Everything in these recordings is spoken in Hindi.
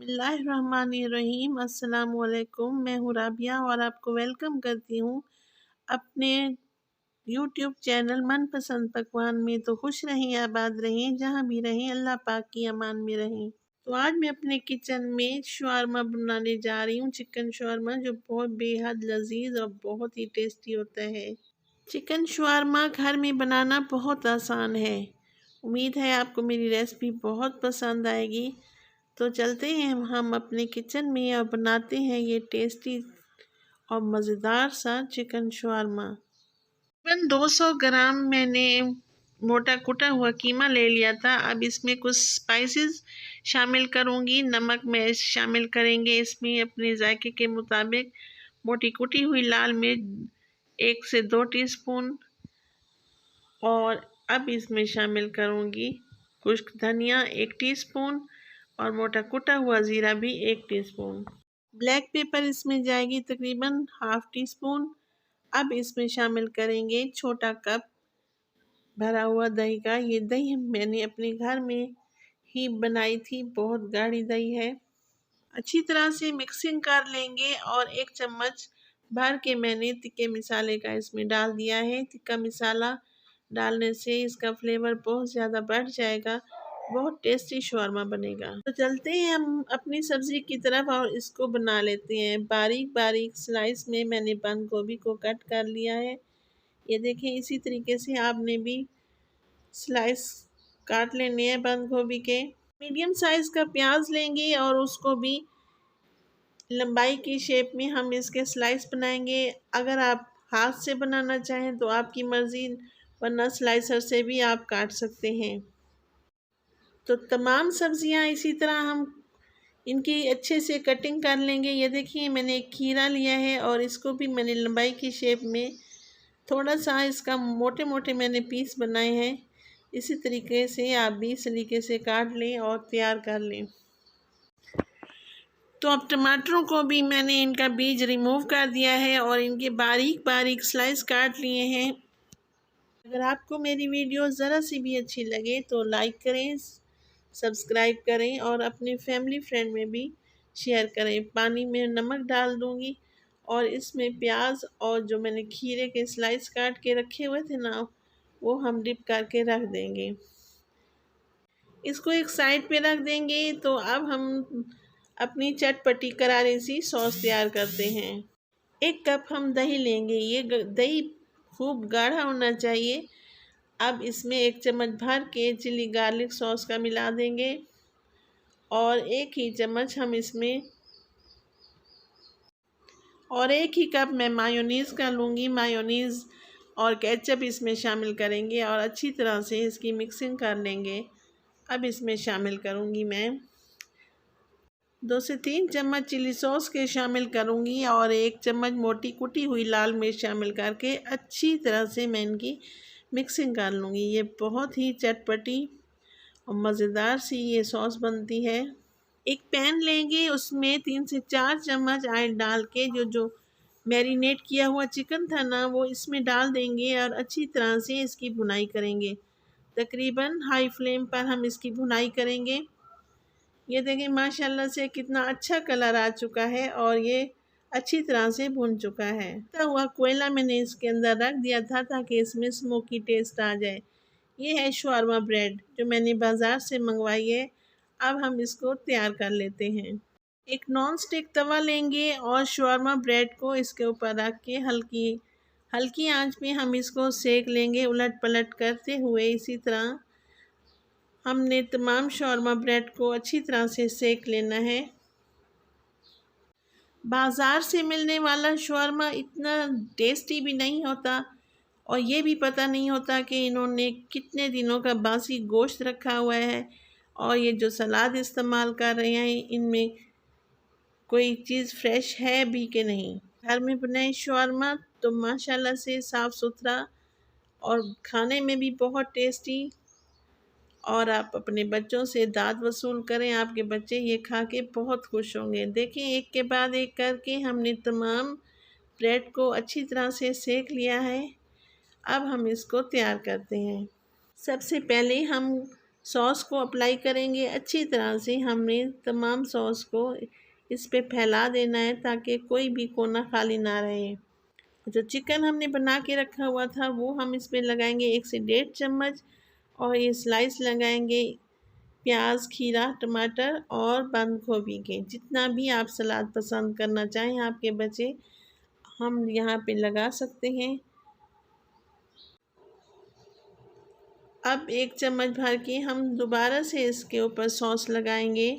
बिस्मिल्लाहिर्रहमानिर्रहीम। अस्सलाम वालेकुम। मैं हूँ राबिया और आपको वेलकम करती हूँ अपने यूट्यूब चैनल मनपसंद पकवान में। तो खुश रहें, आबाद रहें, जहाँ भी रहें अल्लाह पाक की अमान में रहें। तो आज मैं अपने किचन में शवारमा बनाने जा रही हूँ, चिकन शवारमा, जो बहुत बेहद लजीज और बहुत ही टेस्टी होता है। चिकन शवारमा घर में बनाना बहुत आसान है। उम्मीद है आपको मेरी रेसिपी बहुत पसंद आएगी। तो चलते हैं हम अपने किचन में और बनाते हैं ये टेस्टी और मज़ेदार सा चिकन शवारमा। तकरीबन 200 ग्राम मैंने मोटा कुटा हुआ कीमा ले लिया था। अब इसमें कुछ स्पाइसेस शामिल करूंगी। नमक में शामिल करेंगे इसमें अपने जायके के मुताबिक। मोटी कुटी हुई लाल मिर्च 1 से 2 टीस्पून, और अब इसमें शामिल करूंगी खुश्क धनिया 1 टीस्पून और मोटा कुटा हुआ ज़ीरा भी 1 टीस्पून। ब्लैक पेपर इसमें जाएगी तकरीबन ½ टीस्पून। अब इसमें शामिल करेंगे छोटा कप भरा हुआ दही का। ये दही मैंने अपने घर में ही बनाई थी, बहुत गाढ़ी दही है। अच्छी तरह से मिक्सिंग कर लेंगे और 1 चम्मच भर के मैंने तिक्के मसाले का इसमें डाल दिया है। तिक्का मसाला डालने से इसका फ्लेवर बहुत ज़्यादा बढ़ जाएगा, बहुत टेस्टी शवारमा बनेगा। तो चलते हैं हम अपनी सब्ज़ी की तरफ और इसको बना लेते हैं। बारीक बारीक स्लाइस में मैंने बंद गोभी को कट कर लिया है। ये देखें, इसी तरीके से आपने भी स्लाइस काट लेने हैं बंद गोभी के। मीडियम साइज़ का प्याज लेंगे और उसको भी लंबाई की शेप में हम इसके स्लाइस बनाएंगे। अगर आप हाथ से बनाना चाहें तो आपकी मर्ज़ी, वरना स्लाइसर से भी आप काट सकते हैं। तो तमाम सब्जियां इसी तरह हम इनकी अच्छे से कटिंग कर लेंगे। ये देखिए, मैंने एक खीरा लिया है और इसको भी मैंने लंबाई की शेप में थोड़ा सा इसका मोटे मोटे मैंने पीस बनाए हैं। इसी तरीके से आप भी इस तरीके से काट लें और तैयार कर लें। तो अब टमाटरों को भी मैंने इनका बीज रिमूव कर दिया है और इनके बारीक बारीक स्लाइस काट लिए हैं। अगर आपको मेरी वीडियो ज़रा सी भी अच्छी लगे तो लाइक करें, सब्सक्राइब करें और अपने फैमिली फ्रेंड में भी शेयर करें। पानी में नमक डाल दूंगी और इसमें प्याज और जो मैंने खीरे के स्लाइस काट के रखे हुए थे ना, वो हम डिप करके रख देंगे। इसको एक साइड पे रख देंगे। तो अब हम अपनी चटपटी करारी सी सॉस तैयार करते हैं। 1 कप हम दही लेंगे। ये दही खूब गाढ़ा होना चाहिए। अब इसमें 1 चम्मच भर के चिली गार्लिक सॉस का मिला देंगे और 1 ही चम्मच हम इसमें और 1 ही कप मैं मायोनीज़ का लूँगी। मायोनीज़ और केचप इसमें शामिल करेंगे और अच्छी तरह से इसकी मिक्सिंग कर लेंगे। अब इसमें शामिल करूँगी मैं 2 से 3 चम्मच चिली सॉस के शामिल करूँगी और 1 चम्मच मोटी कुटी हुई लाल मिर्च शामिल करके अच्छी तरह से मैं इनकी मिक्सिंग कर लूँगी। ये बहुत ही चटपटी और मज़ेदार सी ये सॉस बनती है। एक पैन लेंगे, उसमें 3 से 4 चम्मच ऑयल डाल के जो मैरिनेट किया हुआ चिकन था ना, वो इसमें डाल देंगे और अच्छी तरह से इसकी भुनाई करेंगे। तकरीबन हाई फ्लेम पर हम इसकी भुनाई करेंगे। ये देखें, माशाल्लाह से कितना अच्छा कलर आ चुका है और ये अच्छी तरह से भुन चुका है। तवा हुआ कोयला मैंने इसके अंदर रख दिया था ताकि इसमें स्मोकी टेस्ट आ जाए। ये है शवारमा ब्रेड जो मैंने बाज़ार से मंगवाई है। अब हम इसको तैयार कर लेते हैं। एक नॉन स्टिक तवा लेंगे और शवारमा ब्रेड को इसके ऊपर रख के हल्की हल्की आंच पे हम इसको सेक लेंगे, उलट पलट करते हुए। इसी तरह हमने तमाम शवारमा ब्रेड को अच्छी तरह से सेक लेना है। बाज़ार से मिलने वाला शवारमा इतना टेस्टी भी नहीं होता और ये भी पता नहीं होता कि इन्होंने कितने दिनों का बासी गोश्त रखा हुआ है। और ये जो सलाद इस्तेमाल कर रहे हैं, इनमें कोई चीज़ फ्रेश है भी कि नहीं। घर में बनाए शवारमा तो माशाल्लाह से साफ़ सुथरा और खाने में भी बहुत टेस्टी। और आप अपने बच्चों से दाद वसूल करें, आपके बच्चे ये खा के बहुत खुश होंगे। देखिए, एक के बाद एक करके हमने तमाम ब्रेड को अच्छी तरह से सेक लिया है। अब हम इसको तैयार करते हैं। सबसे पहले हम सॉस को अप्लाई करेंगे अच्छी तरह से। हमने तमाम सॉस को इस पे फैला देना है ताकि कोई भी कोना खाली ना रहे। जो चिकन हमने बना के रखा हुआ था वो हम इस पे लगाएंगे 1 से 1.5 चम्मच, और ये स्लाइस लगाएंगे प्याज, खीरा, टमाटर और बंद गोभी के। जितना भी आप सलाद पसंद करना चाहें आपके बच्चे, हम यहाँ पे लगा सकते हैं। अब 1 चम्मच भर के हम दोबारा से इसके ऊपर सॉस लगाएंगे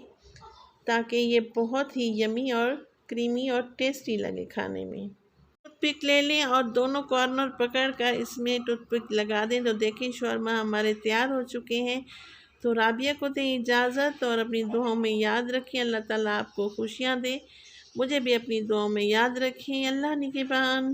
ताकि ये बहुत ही यमी और क्रीमी और टेस्टी लगे खाने में। टूथपिक ले लें और दोनों कॉर्नर पकड़ कर इसमें टूथपिक लगा दें तो देखें शौरमा हमारे तैयार हो चुके हैं। तो राबिया को दें इजाज़त और अपनी दुआओं में याद रखें। अल्लाह ताला आपको खुशियाँ दे, मुझे भी अपनी दुआओं में याद रखें। अल्लाह निगहबान।